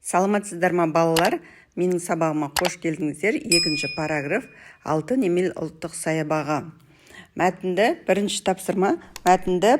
Саламатсыздар ма балалар? Менің сабағыма қош келдіңіздер. Екінші параграф Алтын Емел ұлттық саябағы. Мәтінді бірінші тапсырма. Мәтінді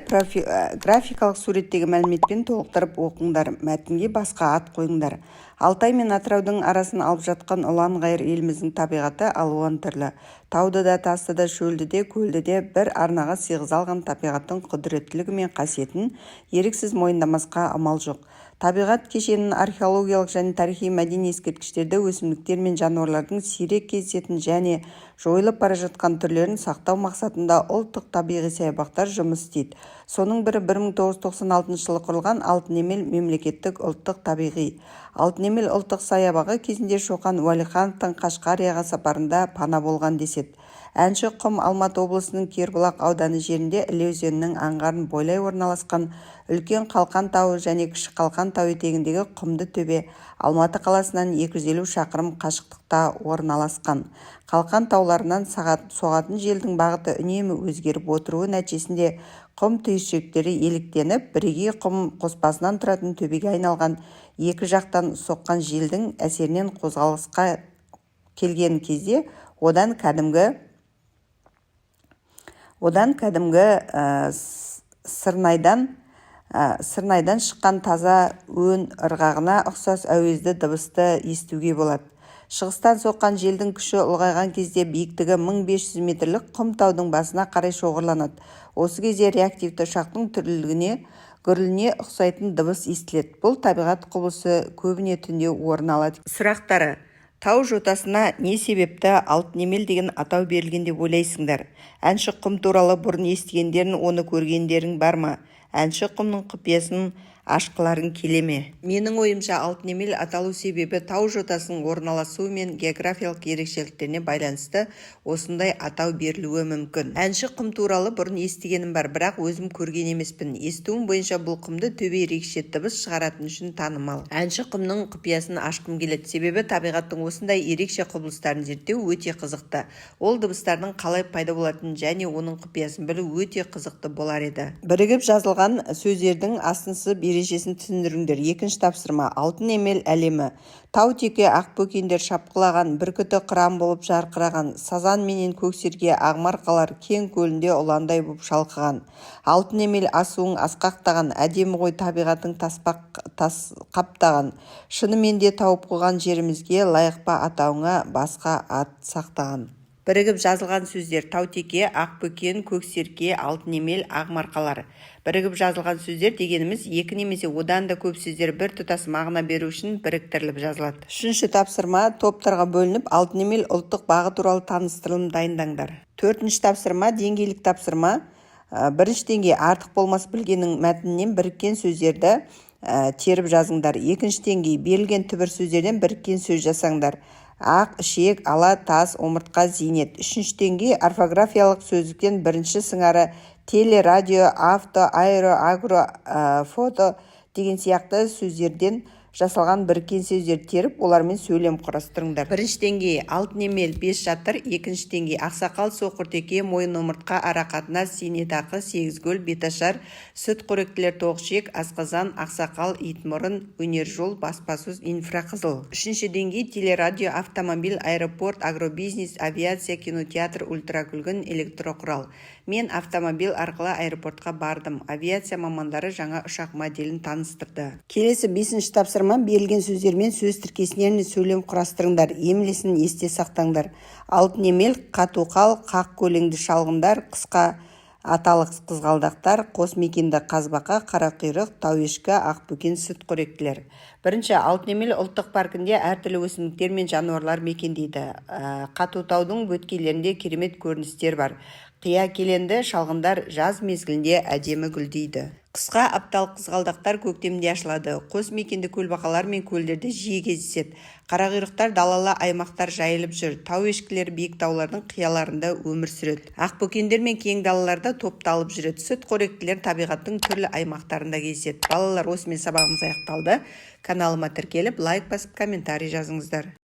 графикалық суреттегі мәліметпен толықтырып оқыңдар. Мәтінге басқа ат қойыңдар. Алтай мен Атыраудың арасын алып жатқан ұлан-ғайыр еліміздің табиғаты алуан түрлі. Тауды да, тасты да, шөлді де, көлді де бір арнаға сыйғыза алған табиғаттың құдіреттілігі мен қасиетін еріксіз мойындамасқа амал жоқ. Табиғат кешенінің археологиялық және тарихи мәдени ескерткіштерді өсімдіктер мен жануарлардың сирек кездесетін және жойылып бара жатқан түрлерін сақтау мақсатында ұлттық табиғи саябақтар жұмыс істейді. Соның бірі 1996 жылы құрылған Алтын Емел мемлекеттік ұлттық табиғи. Алтын Емел ұлттық саябағы кезінде Шоқан Уәлихановтың Қашқарияға сапарында пана болған деседі. Әнші құм Алматы облысының Кербұлақ ауданы жерінде Іле өзенінің аңғарын бойлай орналасқан үлкен Қалқан тауы және кіші Қалқан тау етегіндегі құмды төбе Алматы қаласынан 250 шақырым қашықтықта орналасқан. Қалқан тауларынан соғатын желдің бағыты үнемі өзгеріп отыруы нәтижесінде құм түйіршектері еліктеніп, бірегей құм қоспасынан тұратын төбеге айналған екі жақтан соққан желдің әсерінен қозғалысқа келген кезде одан кәдімгі сырнайдан шыққан таза өн ырғағына ұқсас әуезді дыбысты естуге болады. Шығыстан соққан желдің күші ұлғайған кезде биіктігі 1500 метрлік құм таудың басына қарай шоғырланады. Осы кезде реактивті ұшақтың гүріліне ұқсайтын дыбыс естіледі. Бұл табиғат құбылысы көбіне түнде орын алады. Сұрақтары: тау жотасына не себепті Алтын Емел деген атау берілген деп ойлайсыңдар? Әнші құм туралы бұрын естігендерің, оны көргендерің бар ма? Әнші құмның құпиясын ашқыларың келе ме? Менің ойымша Алтын Емел аталу себебі тау жотасының орналасуы мен географиялық ерекшеліктеріне байланысты осындай атау берілуі мүмкін. Әнші құм туралы бұрын естігенім бар, бірақ өзім көрген емеспін. Естуім бойынша бұл құмды төбе ерекше дыбыс шығаратын үшін танымал. Әнші құмның құпиясын ашқым келеді, себебі табиғаттың осындай ерекше құбылыстарын зерттеу өте қызықты. Ол дыбыстардың қалай пайда болатынын және оның құпиясын білу өте қызықты болар еді. Бірігіп жазылған сөздердің астынсыз ережесін түсіндіріңдер. Екінші тапсырма. Алтын Емел әлемі. Тау-теке ақбөкендер шапқылаған, бүркіті қыран болып жарқыраған, сазан менен көксерке ағмарқалар кең көлінде ұландай болып шалқыған. Алтын Емел асуың асқақтаған, әдемі ғой табиғаттың тас қаптаған. Шынымен де тауып қойған жерімізге лайық па атауыңа басқа ат сақтаған. Бірігіп жазылған сөздер: тау-теке, ақбөкен, көксерке, алтын емел, ағмарқалар. Бірігіп жазылған сөздер дегеніміз екі немесе одан да көп сөздер бір тұтас мағына беру үшін біріктіріліп жазылады. Үшінші тапсырма. Топтарға бөлініп Алтын Емел ұлттық бағы туралы таныстырылым дайындаңдар. Төртінші тапсырма. Деңгейлік тапсырма. Бірінші деңгей: артық болмас білгеннің мәтінінен біріккен сөздерді теріп жазыңдар. Екінші деңгей: берілген түбір сөздерден біріккен сөз жасаңдар. Ақ, ішек, ала, тас, омыртқа, зейнет. Үшінші деңгей: орфографиялық сөздіктен бірінші сыңары теле, радио, авто, аэро, агро, фото деген сияқты сөздерден жасалған біріккен сөздер теріп, олармен сөйлем құрастырыңдар. Бірінші деңгей: Алтын Емел, бес жатыр. Екінші деңгей: ақсақал, соқыртеке, мойын омыртқа, арақатынас, зейнетақы, сегізгөл, беташар, сүтқоректілер, тоғышек, асқазан, ақсақал, итмұрын, өнер-жол, баспасөз, инфрақызыл. Үшінші деңгей: телерадио, автомобиль, аэропорт, агробизнес, авиация, кинотеатр, ультракүлгін, электроқұрал. Мен автомобиль арқылы аэропортқа бардым. Авиация мамандары жаңа ұшақ моделін таныстырды. Келесі бесінші тапсырма. Берілген сөздермен сөз тіркесінен сөйлем құрастырыңдар. Емлесін есте сақтаңдар. Алтын Емел, қатуқал, қақ көлеңді шалғындар, қысқа аталық қызғалдақтар, қос мекенді қазбақа, қарақұйрық, тауешкі, ақбөкен, сүтқоректілер. Бірінші. Алтын Емел ұлттық паркінде әртүрлі өсімдіктер мен жануарлар мекендейді. Қатутаудың бөткейлерінде керемет көріністер бар. Қия келенді шалғындар жаз мезгілінде әдемі гүлдейді. Қысқа апталық қызғалдақтар көктемде ашылады. Қос мекенді көлбақалар мен көлдерде жиі кездеседі. Қарақұйрықтар далалы аймақтар жайылып жүр. Тау ешкілері биік таулардың қияларында өмір сүреді. Ақбөкендер мен кең далаларда топталып жүреді. Сүтқоректілер табиғаттың түрлі аймақтарында кездеседі. Балалар, осымен сабағымыз аяқталды. Каналыма тіркеліп, лайк басып, комментарий жазыңыздар.